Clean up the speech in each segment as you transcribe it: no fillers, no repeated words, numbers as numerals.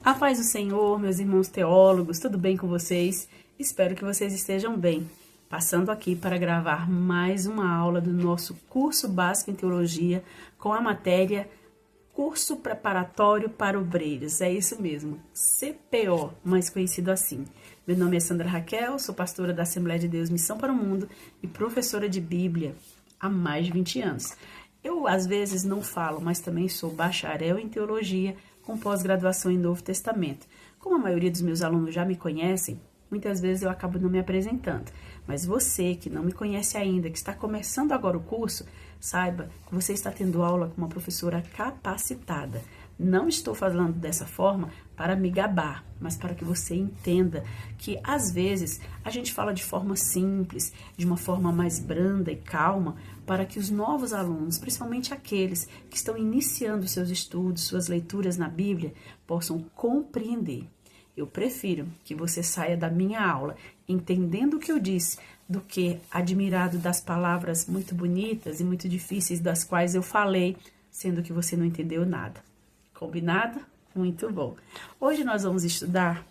A paz do Senhor, meus irmãos teólogos, tudo bem com vocês? Espero que vocês estejam bem. Passando aqui para gravar mais uma aula do nosso curso básico em teologia com a matéria Curso Preparatório para Obreiros. É isso mesmo, CPO, mais conhecido assim. Meu nome é Sandra Raquel, sou pastora da Assembleia de Deus Missão para o Mundo e professora de Bíblia há mais de 20 anos. Eu, às vezes, não falo, mas também sou bacharel em teologia com pós-graduação em Novo Testamento. Como a maioria dos meus alunos já me conhecem, muitas vezes eu acabo não me apresentando. Mas você que não me conhece ainda, que está começando agora o curso, saiba que você está tendo aula com uma professora capacitada. Não estou falando dessa forma para me gabar, mas para que você entenda que, às vezes, a gente fala de forma simples, de uma forma mais branda e calma, para que os novos alunos, principalmente aqueles que estão iniciando seus estudos, suas leituras na Bíblia, possam compreender. Eu prefiro que você saia da minha aula entendendo o que eu disse, do que admirado das palavras muito bonitas e muito difíceis das quais eu falei, sendo que você não entendeu nada. Combinado? Muito bom. Hoje nós vamos estudar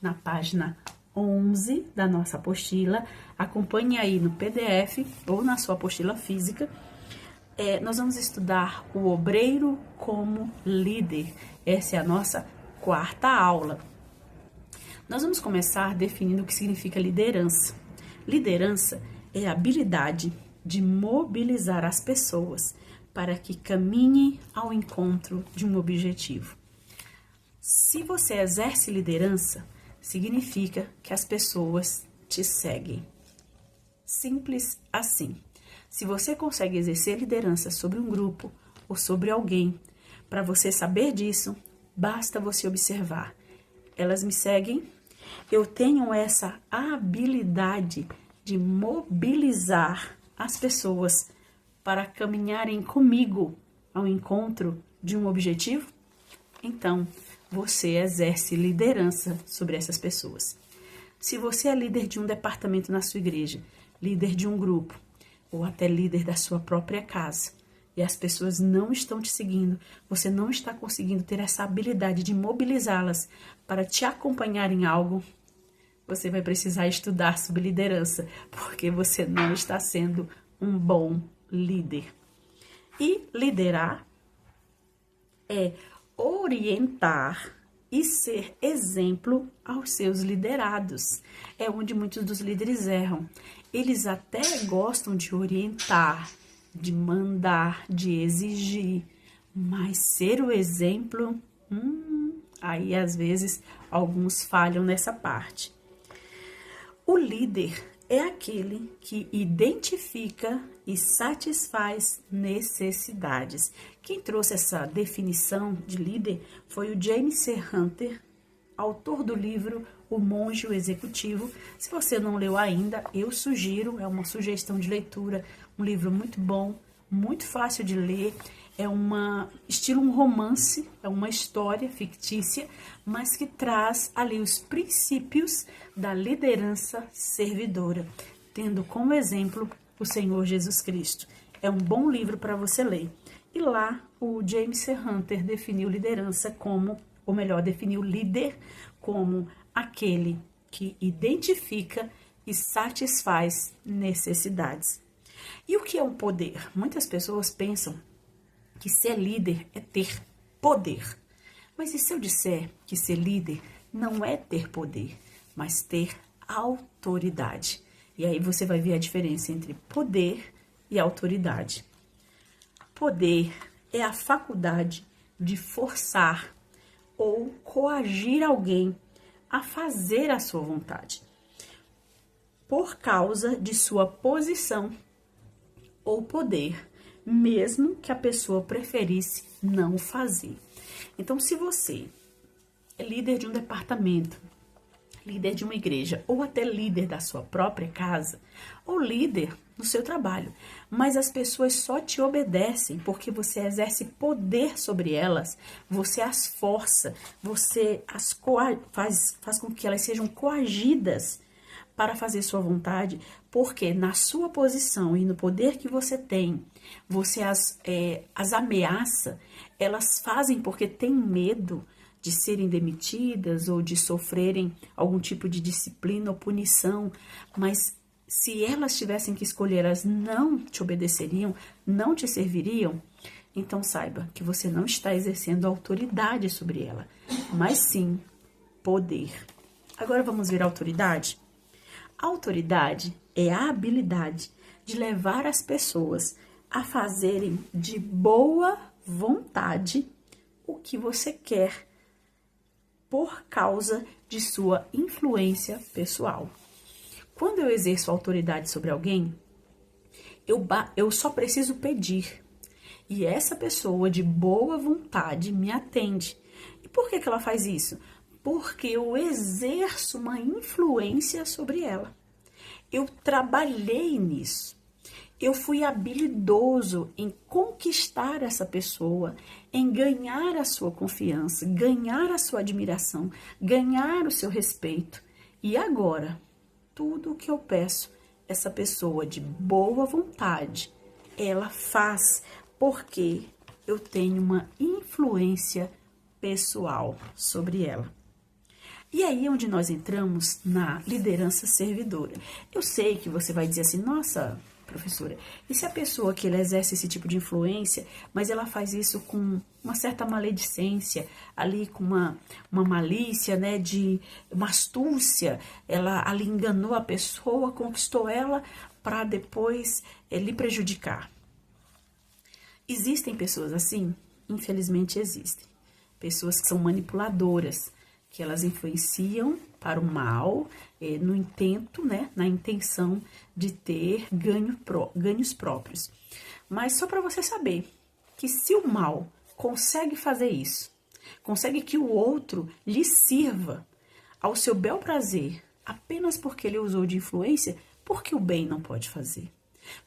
na página 11 da nossa apostila. Acompanhe aí no PDF ou na sua apostila física. Nós vamos estudar o obreiro como líder. Essa é a nossa quarta aula. Nós vamos começar definindo o que significa liderança. Liderança é a habilidade de mobilizar as pessoas para que caminhem ao encontro de um objetivo. Se você exerce liderança, significa que as pessoas te seguem. Simples assim. Se você consegue exercer liderança sobre um grupo ou sobre alguém, para você saber disso, basta você observar. Elas me seguem? Eu tenho essa habilidade de mobilizar as pessoas para caminharem comigo ao encontro de um objetivo? Então, você exerce liderança sobre essas pessoas. Se você é líder de um departamento na sua igreja, líder de um grupo, ou até líder da sua própria casa, e as pessoas não estão te seguindo, você não está conseguindo ter essa habilidade de mobilizá-las para te acompanhar em algo, você vai precisar estudar sobre liderança, porque você não está sendo um bom líder. E liderar é orientar e ser exemplo aos seus liderados. É onde muitos dos líderes erram. Eles até gostam de orientar, de mandar, de exigir, mas ser o exemplo, aí às vezes alguns falham nessa parte. O líder é aquele que identifica e satisfaz necessidades. Quem trouxe essa definição de líder foi o James C. Hunter, autor do livro O Monge o Executivo. Se você não leu ainda, eu sugiro, é uma sugestão de leitura, um livro muito bom, muito fácil de ler, estilo um romance, é uma história fictícia, mas que traz ali os princípios da liderança servidora, tendo como exemplo o Senhor Jesus Cristo. É um bom livro para você ler. E lá o James C. Hunter definiu liderança como, ou melhor, definiu líder como aquele que identifica e satisfaz necessidades. E o que é o poder? Muitas pessoas pensam que ser líder é ter poder. Mas e se eu disser que ser líder não é ter poder, mas ter autoridade? E aí você vai ver a diferença entre poder e autoridade. Poder é a faculdade de forçar ou coagir alguém a fazer a sua vontade, por causa de sua posição ou poder, mesmo que a pessoa preferisse não fazer. Então, se você é líder de um departamento, líder de uma igreja, ou até líder da sua própria casa, ou líder no seu trabalho, mas as pessoas só te obedecem porque você exerce poder sobre elas, você as força, você faz com que elas sejam coagidas para fazer sua vontade, porque na sua posição e no poder que você tem, você as ameaça, elas fazem porque tem medo de serem demitidas ou de sofrerem algum tipo de disciplina ou punição, mas se elas tivessem que escolher, elas não te obedeceriam, não te serviriam, então saiba que você não está exercendo autoridade sobre ela, mas sim poder. Agora vamos ver a autoridade? A autoridade é a habilidade de levar as pessoas a fazerem de boa vontade o que você quer por causa de sua influência pessoal. Quando eu exerço autoridade sobre alguém, eu só preciso pedir. E essa pessoa de boa vontade me atende. E por que ela faz isso? Porque eu exerço uma influência sobre ela. Eu trabalhei nisso. Eu fui habilidoso em conquistar essa pessoa, em ganhar a sua confiança, ganhar a sua admiração, ganhar o seu respeito. E agora, tudo o que eu peço, essa pessoa de boa vontade, ela faz porque eu tenho uma influência pessoal sobre ela. E aí é onde nós entramos na liderança servidora. Eu sei que você vai dizer assim, nossa, professora, e se a pessoa que ela exerce esse tipo de influência, mas ela faz isso com uma certa maledicência, ali com uma malícia, né, de uma astúcia, ela ali enganou a pessoa, conquistou ela para depois lhe prejudicar. Existem pessoas assim? Infelizmente existem. Pessoas que são manipuladoras, que elas influenciam para o mal, no intento, né, na intenção de ter ganhos próprios. Mas só para você saber que se o mal consegue fazer isso, consegue que o outro lhe sirva ao seu bel prazer, apenas porque ele usou de influência, por que o bem não pode fazer?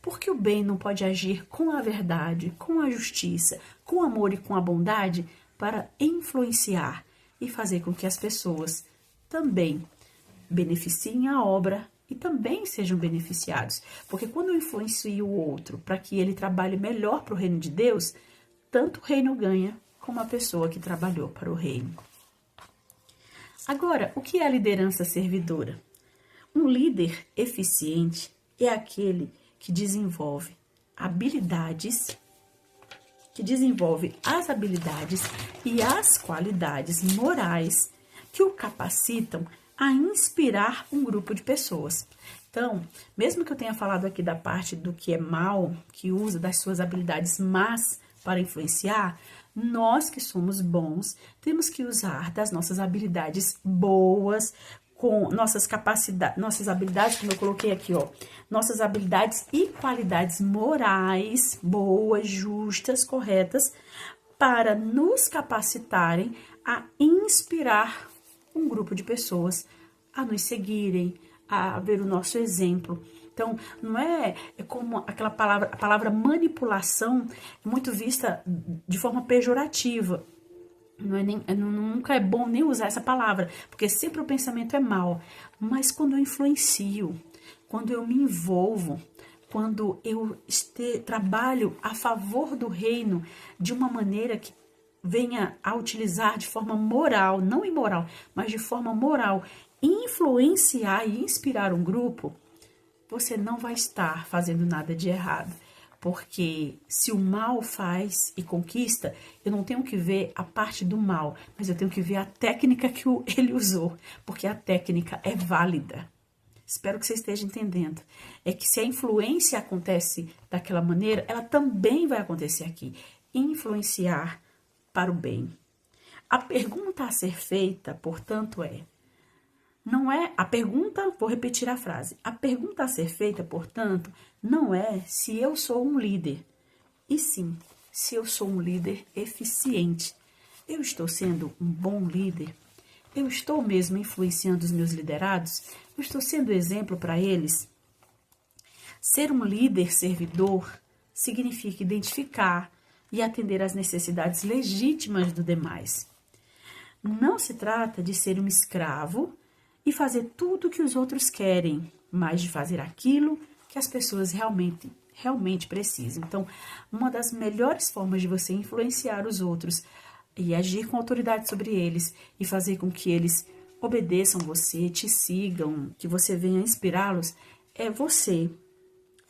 Porque o bem não pode agir com a verdade, com a justiça, com o amor e com a bondade para influenciar e fazer com que as pessoas também beneficiem a obra e também sejam beneficiados. Porque quando eu influencio o outro para que ele trabalhe melhor para o reino de Deus, tanto o reino ganha como a pessoa que trabalhou para o reino. Agora, o que é a liderança servidora? Um líder eficiente é aquele que desenvolve as habilidades e as qualidades morais que o capacitam a inspirar um grupo de pessoas. Então, mesmo que eu tenha falado aqui da parte do que é mal, que usa das suas habilidades más para influenciar, nós que somos bons, temos que usar das nossas habilidades boas, com nossas capacidades, nossas habilidades, como eu coloquei aqui, ó, nossas habilidades e qualidades morais, boas, justas, corretas, para nos capacitarem a inspirar um grupo de pessoas a nos seguirem, a ver o nosso exemplo. Então, não é como aquela palavra, a palavra manipulação é muito vista de forma pejorativa. Nunca é bom nem usar essa palavra, porque sempre o pensamento é mau. Mas quando eu influencio, quando eu me envolvo, quando eu trabalho a favor do reino de uma maneira que venha a utilizar de forma moral, não imoral, mas de forma moral, influenciar e inspirar um grupo, você não vai estar fazendo nada de errado. Porque se o mal faz e conquista, eu não tenho que ver a parte do mal, mas eu tenho que ver a técnica que ele usou, porque a técnica é válida. Espero que você esteja entendendo. É que se a influência acontece daquela maneira, ela também vai acontecer aqui. Influenciar para o bem. A pergunta a ser feita, portanto, vou repetir a frase. A pergunta a ser feita, portanto, não é se eu sou um líder, e sim se eu sou um líder eficiente. Eu estou sendo um bom líder? Eu estou mesmo influenciando os meus liderados? Eu estou sendo exemplo para eles? Ser um líder servidor significa identificar e atender às necessidades legítimas do demais. Não se trata de ser um escravo e fazer tudo o que os outros querem, mas de fazer aquilo que as pessoas realmente precisam. Então, uma das melhores formas de você influenciar os outros e agir com autoridade sobre eles e fazer com que eles obedeçam você, te sigam, que você venha inspirá-los, é você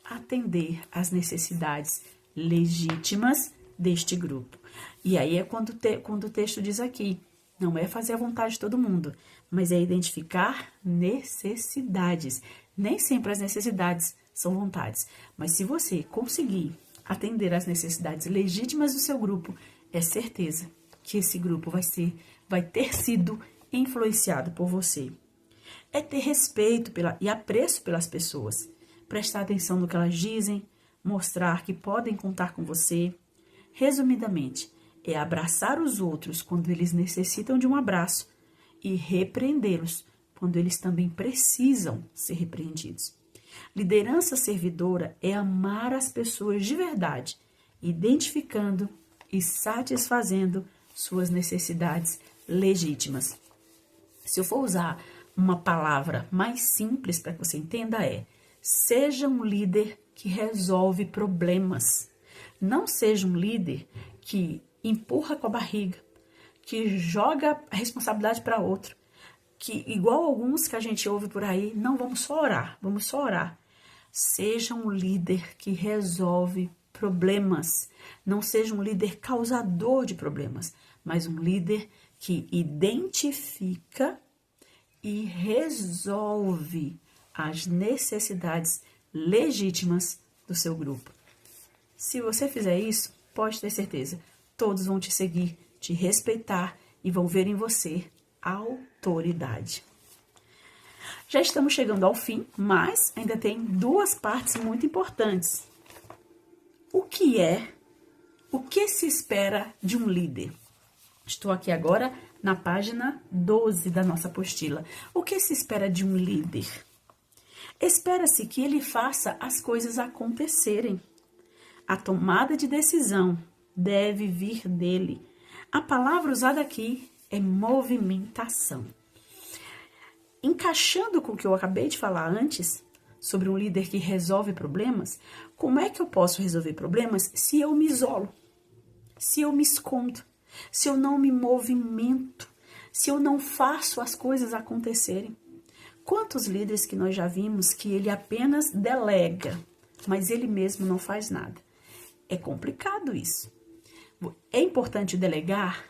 atender às necessidades legítimas deste grupo. E aí é quando o texto diz aqui, não é fazer a vontade de todo mundo, mas é identificar necessidades. Nem sempre as necessidades são vontades, mas se você conseguir atender às necessidades legítimas do seu grupo, é certeza que esse grupo vai ter sido influenciado por você. É ter respeito e apreço pelas pessoas, prestar atenção no que elas dizem, mostrar que podem contar com você. Resumidamente, é abraçar os outros quando eles necessitam de um abraço e repreendê-los quando eles também precisam ser repreendidos. Liderança servidora é amar as pessoas de verdade, identificando e satisfazendo suas necessidades legítimas. Se eu for usar uma palavra mais simples para que você entenda, seja um líder que resolve problemas. Não seja um líder que empurra com a barriga, que joga a responsabilidade para outro, que, igual alguns que a gente ouve por aí, não, vamos só orar. Seja um líder que resolve problemas. Não seja um líder causador de problemas, mas um líder que identifica e resolve as necessidades legítimas do seu grupo. Se você fizer isso, pode ter certeza, todos vão te seguir, te respeitar e vão ver em você autoridade. Já estamos chegando ao fim, mas ainda tem duas partes muito importantes. O que se espera de um líder? Estou aqui agora na página 12 da nossa apostila. O que se espera de um líder? Espera-se que ele faça as coisas acontecerem. A tomada de decisão deve vir dele. A palavra usada aqui é movimentação. Encaixando com o que eu acabei de falar antes, sobre um líder que resolve problemas, como é que eu posso resolver problemas se eu me isolo? Se eu me escondo? Se eu não me movimento? Se eu não faço as coisas acontecerem? Quantos líderes que nós já vimos que ele apenas delega, mas ele mesmo não faz nada? É complicado isso. É importante delegar?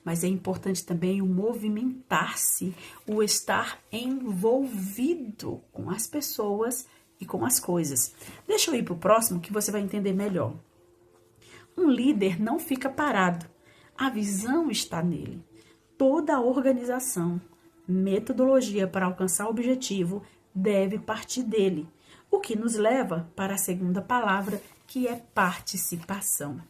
Mas é importante também o movimentar-se, o estar envolvido com as pessoas e com as coisas. Deixa eu ir para o próximo que você vai entender melhor. Um líder não fica parado, a visão está nele. Toda a organização, metodologia para alcançar o objetivo deve partir dele, o que nos leva para a segunda palavra, que é participação.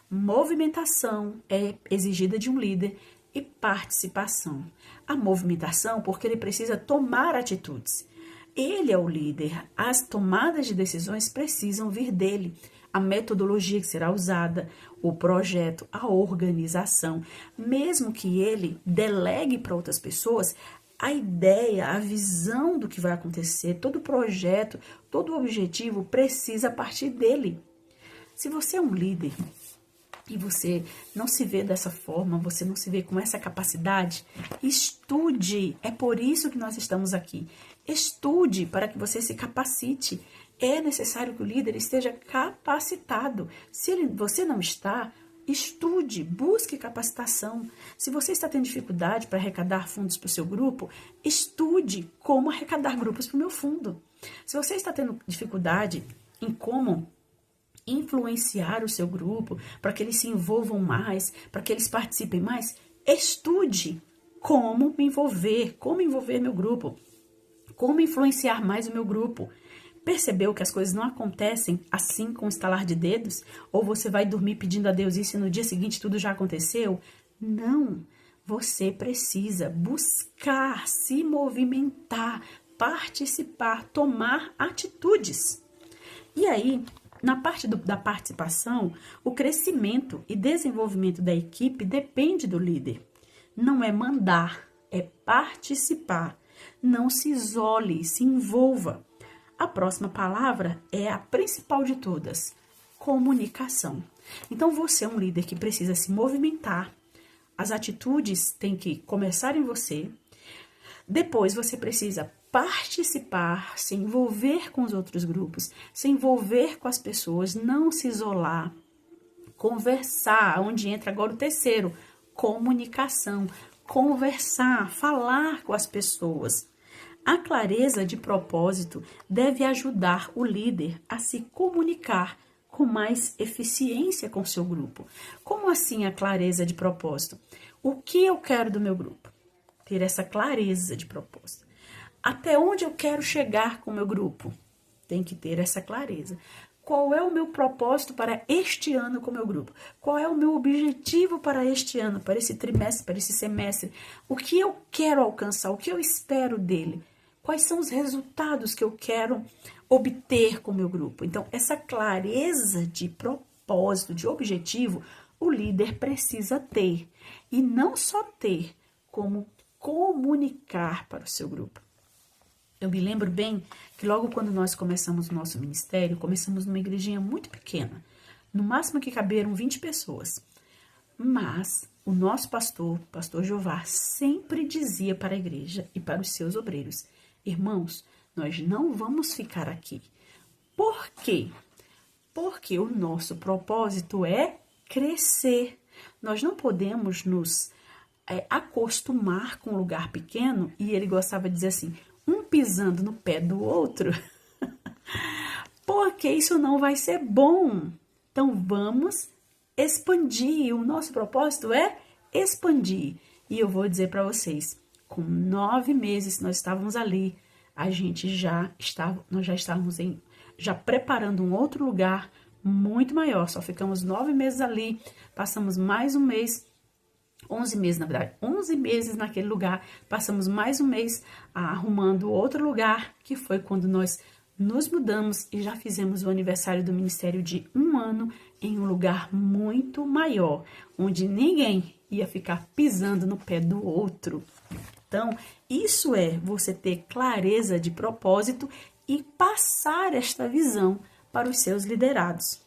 Movimentação é exigida de um líder e participação. A movimentação, porque ele precisa tomar atitudes. Ele é o líder, as tomadas de decisões precisam vir dele. A metodologia que será usada, o projeto, a organização. Mesmo que ele delegue para outras pessoas, a ideia, a visão do que vai acontecer, todo o projeto, todo o objetivo precisa partir dele. Se você é um líder e você não se vê dessa forma, você não se vê com essa capacidade, estude. É por isso que nós estamos aqui. Estude para que você se capacite. É necessário que o líder esteja capacitado. Se você não está, estude, busque capacitação. Se você está tendo dificuldade para arrecadar fundos para o seu grupo, estude como arrecadar grupos para o meu fundo. Se você está tendo dificuldade em como influenciar o seu grupo, para que eles se envolvam mais, para que eles participem mais, estude como me envolver, como envolver meu grupo, como influenciar mais o meu grupo. Percebeu que as coisas não acontecem assim com um estalar de dedos? Ou você vai dormir pedindo a Deus isso e no dia seguinte tudo já aconteceu? Não, você precisa buscar, se movimentar, participar, tomar atitudes. E aí, na parte da participação, o crescimento e desenvolvimento da equipe depende do líder. Não é mandar, é participar. Não se isole, se envolva. A próxima palavra é a principal de todas, comunicação. Então, você é um líder que precisa se movimentar, As atitudes têm que começar em você. Depois você precisa participar, se envolver com os outros grupos, se envolver com as pessoas, não se isolar, conversar, onde entra agora o terceiro, comunicação, conversar, falar com as pessoas. A clareza de propósito deve ajudar o líder a se comunicar com mais eficiência com seu grupo. Como assim a clareza de propósito? O que eu quero do meu grupo? Ter essa clareza de propósito. Até onde eu quero chegar com o meu grupo? Tem que ter essa clareza. Qual é o meu propósito para este ano com o meu grupo? Qual é o meu objetivo para este ano, para esse trimestre, para esse semestre? O que eu quero alcançar? O que eu espero dele? Quais são os resultados que eu quero obter com o meu grupo? Então, essa clareza de propósito, de objetivo, o líder precisa ter. E não só ter, como comunicar para o seu grupo. Eu me lembro bem que logo quando nós começamos o nosso ministério, começamos numa igrejinha muito pequena. No máximo que caberam 20 pessoas. Mas o nosso pastor Jeová, sempre dizia para a igreja e para os seus obreiros: irmãos, nós não vamos ficar aqui. Por quê? Porque o nosso propósito é crescer. Nós não podemos nos acostumar com um lugar pequeno, e ele gostava de dizer assim, um pisando no pé do outro, porque isso não vai ser bom. Então vamos expandir. O nosso propósito é expandir. E eu vou dizer para vocês, com 9 meses nós estávamos ali, nós já estávamos já preparando um outro lugar muito maior. Só ficamos 9 meses ali, passamos mais um mês, 11 meses, na verdade, 11 meses naquele lugar, passamos mais um mês arrumando outro lugar, que foi quando nós nos mudamos e já fizemos o aniversário do ministério de 1 ano em um lugar muito maior, onde ninguém ia ficar pisando no pé do outro. Então, isso é você ter clareza de propósito e passar esta visão para os seus liderados.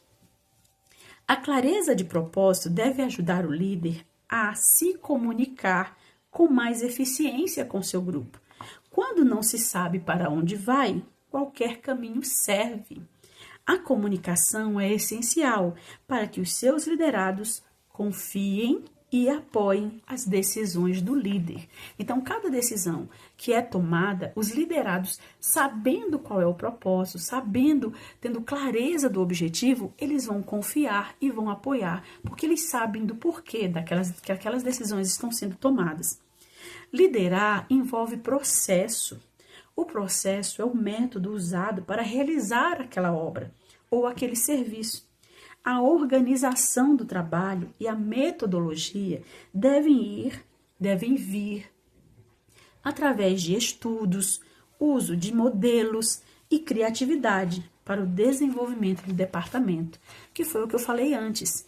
A clareza de propósito deve ajudar o líder a se comunicar com mais eficiência com seu grupo. Quando não se sabe para onde vai, qualquer caminho serve. A comunicação é essencial para que os seus liderados confiem e apoiem as decisões do líder. Então, cada decisão que é tomada, os liderados, sabendo qual é o propósito, tendo clareza do objetivo, eles vão confiar e vão apoiar, porque eles sabem do porquê que aquelas decisões estão sendo tomadas. Liderar envolve processo. O processo é o método usado para realizar aquela obra ou aquele serviço. A organização do trabalho e a metodologia devem vir através de estudos, uso de modelos e criatividade para o desenvolvimento do departamento, que foi o que eu falei antes.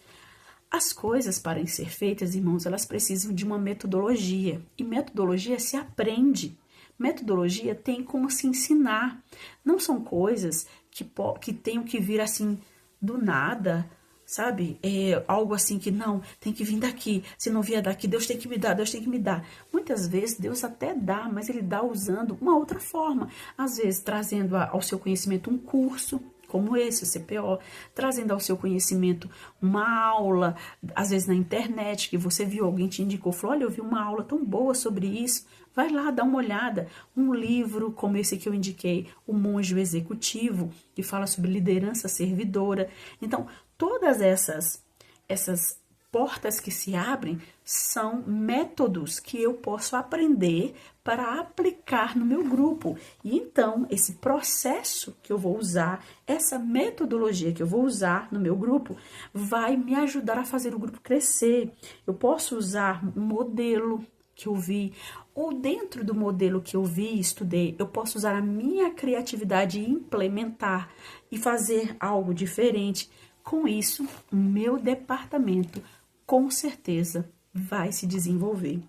As coisas, para ser feitas, irmãos, elas precisam de uma metodologia, e metodologia se aprende. Metodologia tem como se ensinar. Não são coisas que tenham que vir assim do nada, sabe? É algo assim que não, tem que vir daqui. Se não vier daqui, Deus tem que me dar, Deus tem que me dar. Muitas vezes Deus até dá, mas Ele dá usando uma outra forma. Às vezes trazendo ao seu conhecimento um curso, como esse, o CPO, trazendo ao seu conhecimento uma aula, às vezes na internet, que você viu, alguém te indicou, falou, olha, eu vi uma aula tão boa sobre isso, vai lá, dá uma olhada. Um livro como esse que eu indiquei, O Monge Executivo, que fala sobre liderança servidora. Então, todas essas portas que se abrem são métodos que eu posso aprender para aplicar no meu grupo. E então, esse processo que eu vou usar, essa metodologia que eu vou usar no meu grupo, vai me ajudar a fazer o grupo crescer. Eu posso usar um modelo que eu vi, ou dentro do modelo que eu vi e estudei, eu posso usar a minha criatividade e implementar e fazer algo diferente. Com isso, o meu departamento, com certeza, vai se desenvolver.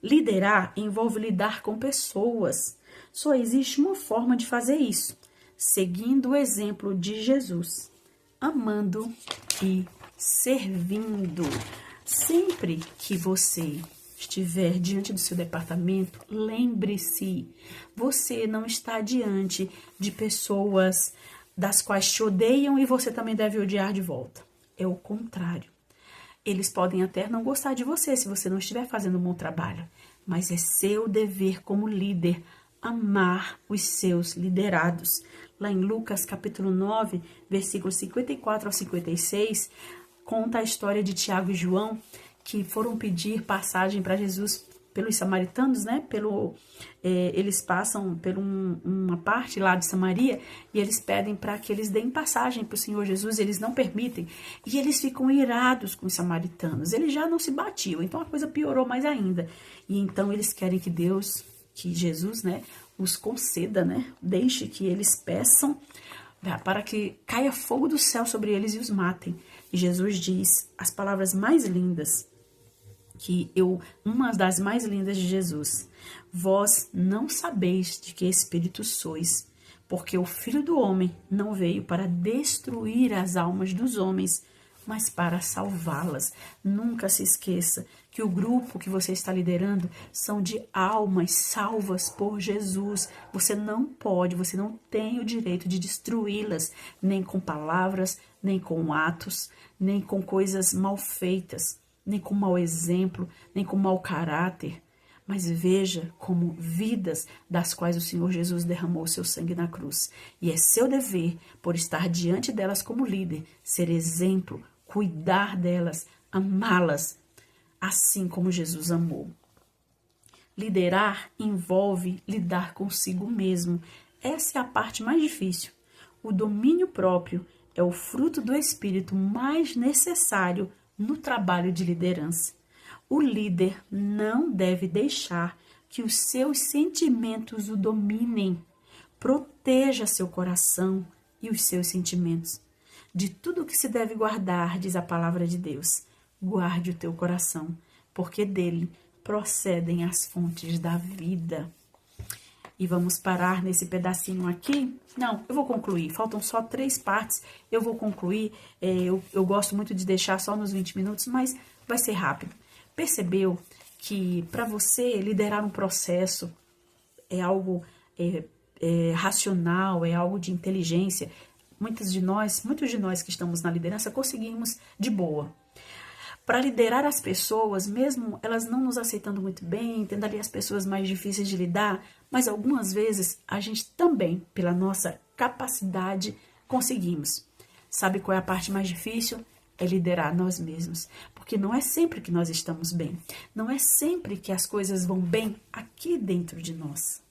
Liderar envolve lidar com pessoas. Só existe uma forma de fazer isso, seguindo o exemplo de Jesus, amando e servindo. Sempre que você estiver diante do seu departamento, lembre-se, você não está diante de pessoas das quais te odeiam e você também deve odiar de volta. É o contrário. Eles podem até não gostar de você se você não estiver fazendo um bom trabalho, mas é seu dever como líder amar os seus liderados. Lá em Lucas capítulo 9, versículos 54 ao 56, conta a história de Tiago e João, que foram pedir passagem para Jesus pelos samaritanos, né? Eles passam por uma parte lá de Samaria e eles pedem para que eles deem passagem para o Senhor Jesus, eles não permitem. E eles ficam irados com os samaritanos. Eles já não se batiam, então a coisa piorou mais ainda. E então eles querem que Jesus, né, os conceda, né? Deixe que eles peçam para que caia fogo do céu sobre eles e os matem. E Jesus diz as palavras mais lindas, uma das mais lindas de Jesus: vós não sabeis de que espírito sois, porque o Filho do Homem não veio para destruir as almas dos homens, mas para salvá-las. Nunca se esqueça que o grupo que você está liderando são de almas salvas por Jesus. Você não tem o direito de destruí-las, nem com palavras, nem com atos, nem com coisas mal feitas, nem com mau exemplo, nem com mau caráter. Mas veja como vidas das quais o Senhor Jesus derramou seu sangue na cruz. E é seu dever, por estar diante delas como líder, ser exemplo, cuidar delas, amá-las, assim como Jesus amou. Liderar envolve lidar consigo mesmo. Essa é a parte mais difícil. O domínio próprio é o fruto do Espírito mais necessário no trabalho de liderança. O líder não deve deixar que os seus sentimentos o dominem. Proteja seu coração e os seus sentimentos. De tudo que se deve guardar, diz a palavra de Deus, guarde o teu coração, porque dele procedem as fontes da vida. E vamos parar nesse pedacinho aqui? Não, eu vou concluir. Faltam só 3 partes. Eu vou concluir. Eu gosto muito de deixar só nos 20 minutos, mas vai ser rápido. Percebeu que para você liderar um processo é algo racional, é algo de inteligência? Muitos de nós que estamos na liderança conseguimos de boa. Para liderar as pessoas, mesmo elas não nos aceitando muito bem, tendo ali as pessoas mais difíceis de lidar, mas algumas vezes a gente também, pela nossa capacidade, conseguimos. Sabe qual é a parte mais difícil? É liderar nós mesmos, porque não é sempre que nós estamos bem, não é sempre que as coisas vão bem aqui dentro de nós,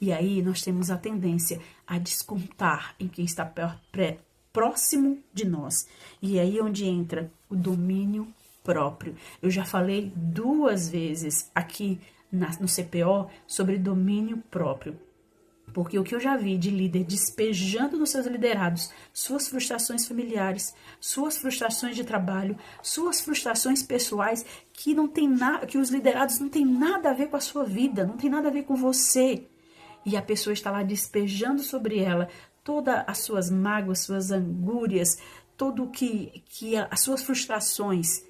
E aí nós temos a tendência a descontar em quem está próximo de nós. E aí onde entra o domínio próprio. Eu já falei 2 vezes aqui no CPO sobre domínio próprio. Porque o que eu já vi de líder despejando nos seus liderados suas frustrações familiares, suas frustrações de trabalho, suas frustrações pessoais, que os liderados não têm nada a ver com a sua vida, não tem nada a ver com você. E a pessoa está lá despejando sobre ela todas as suas mágoas, suas angúrias, as suas frustrações.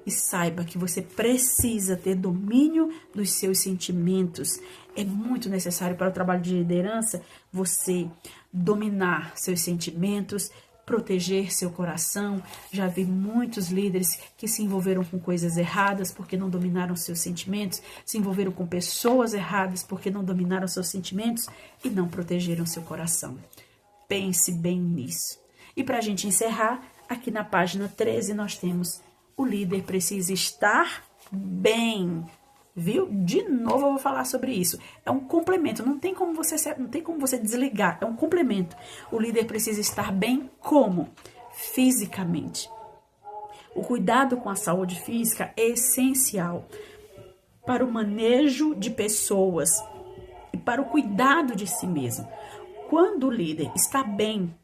E saiba que você precisa ter domínio dos seus sentimentos. É muito necessário para o trabalho de liderança você dominar seus sentimentos, proteger seu coração. Já vi muitos líderes que se envolveram com coisas erradas porque não dominaram seus sentimentos, se envolveram com pessoas erradas porque não dominaram seus sentimentos e não protegeram seu coração. Pense bem nisso. E para a gente encerrar, aqui na página 13 nós temos: o líder precisa estar bem. Viu? De novo eu vou falar sobre isso. É um complemento, não tem como você desligar, é um complemento. O líder precisa estar bem como? Fisicamente. O cuidado com a saúde física é essencial para o manejo de pessoas e para o cuidado de si mesmo. Quando o líder está bem,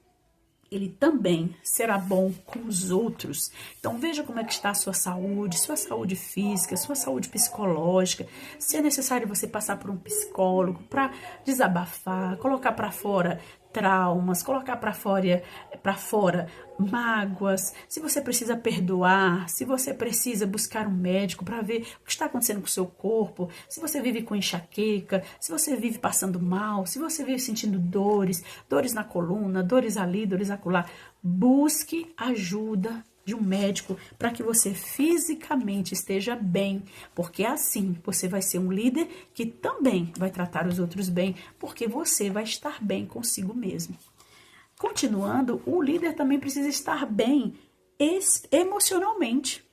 ele também será bom com os outros. Então veja como é que está a sua saúde física, sua saúde psicológica. Se é necessário você passar por um psicólogo para desabafar, colocar para fora traumas, colocar para fora mágoas, se você precisa perdoar, se você precisa buscar um médico para ver o que está acontecendo com o seu corpo, se você vive com enxaqueca, se você vive passando mal, se você vive sentindo dores na coluna, dores ali, dores acolá, busque ajuda de um médico para que você fisicamente esteja bem, porque assim você vai ser um líder que também vai tratar os outros bem, porque você vai estar bem consigo mesmo. Continuando, o líder também precisa estar bem emocionalmente.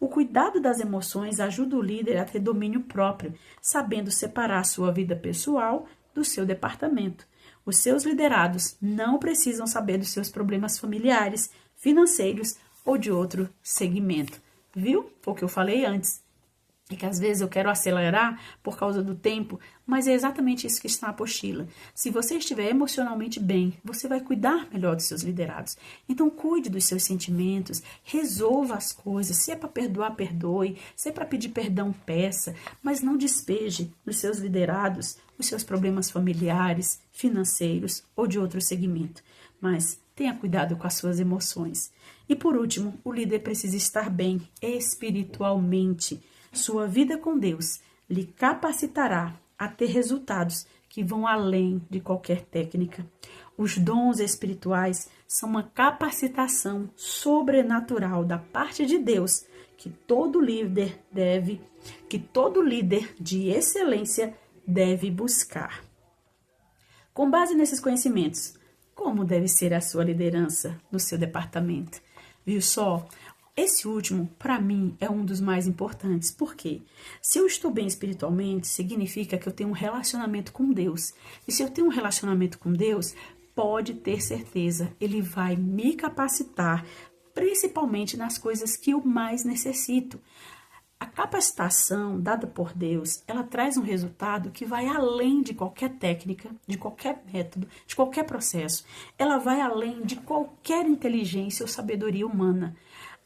O cuidado das emoções ajuda o líder a ter domínio próprio, sabendo separar sua vida pessoal do seu departamento. Os seus liderados não precisam saber dos seus problemas familiares, financeiros ou de outro segmento. Viu? Foi o que eu falei antes. É que às vezes eu quero acelerar por causa do tempo, mas é exatamente isso que está na apostila. Se você estiver emocionalmente bem, você vai cuidar melhor dos seus liderados. Então cuide dos seus sentimentos, resolva as coisas. Se é para perdoar, perdoe. Se é para pedir perdão, peça. Mas não despeje nos seus liderados os seus problemas familiares, financeiros ou de outro segmento. Mas tenha cuidado com as suas emoções. E por último, o líder precisa estar bem espiritualmente. Sua vida com Deus lhe capacitará a ter resultados que vão além de qualquer técnica. Os dons espirituais são uma capacitação sobrenatural da parte de Deus que todo líder de excelência deve buscar. Com base nesses conhecimentos, como deve ser a sua liderança no seu departamento? Viu só? Esse último, para mim, é um dos mais importantes. Por quê? Se eu estou bem espiritualmente, significa que eu tenho um relacionamento com Deus. E se eu tenho um relacionamento com Deus, pode ter certeza, Ele vai me capacitar, principalmente nas coisas que eu mais necessito. A capacitação dada por Deus, ela traz um resultado que vai além de qualquer técnica, de qualquer método, de qualquer processo. Ela vai além de qualquer inteligência ou sabedoria humana.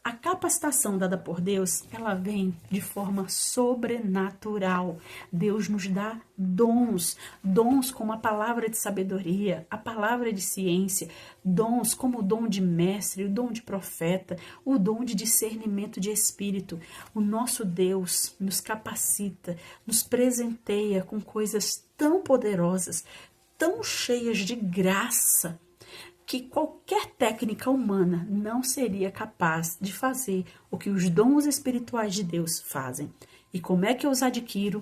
A capacitação dada por Deus, ela vem de forma sobrenatural. Deus nos dá dons como a palavra de sabedoria, a palavra de ciência, dons como o dom de mestre, o dom de profeta, o dom de discernimento de espírito. O nosso Deus nos capacita, nos presenteia com coisas tão poderosas, tão cheias de graça, que qualquer técnica humana não seria capaz de fazer o que os dons espirituais de Deus fazem. E como é que eu os adquiro?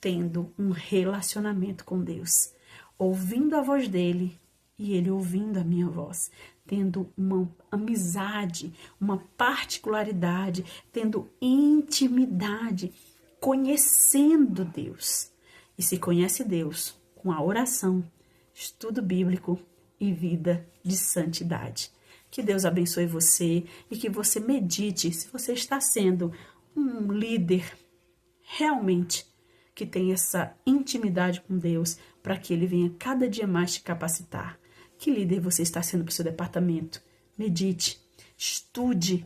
Tendo um relacionamento com Deus, ouvindo a voz dele e ele ouvindo a minha voz, tendo uma amizade, uma particularidade, tendo intimidade, conhecendo Deus. E se conhece Deus com a oração, estudo bíblico e vida de santidade. Que Deus abençoe você e que você medite se você está sendo um líder realmente que tem essa intimidade com Deus para que Ele venha cada dia mais te capacitar. Que líder você está sendo para o seu departamento? Medite, estude,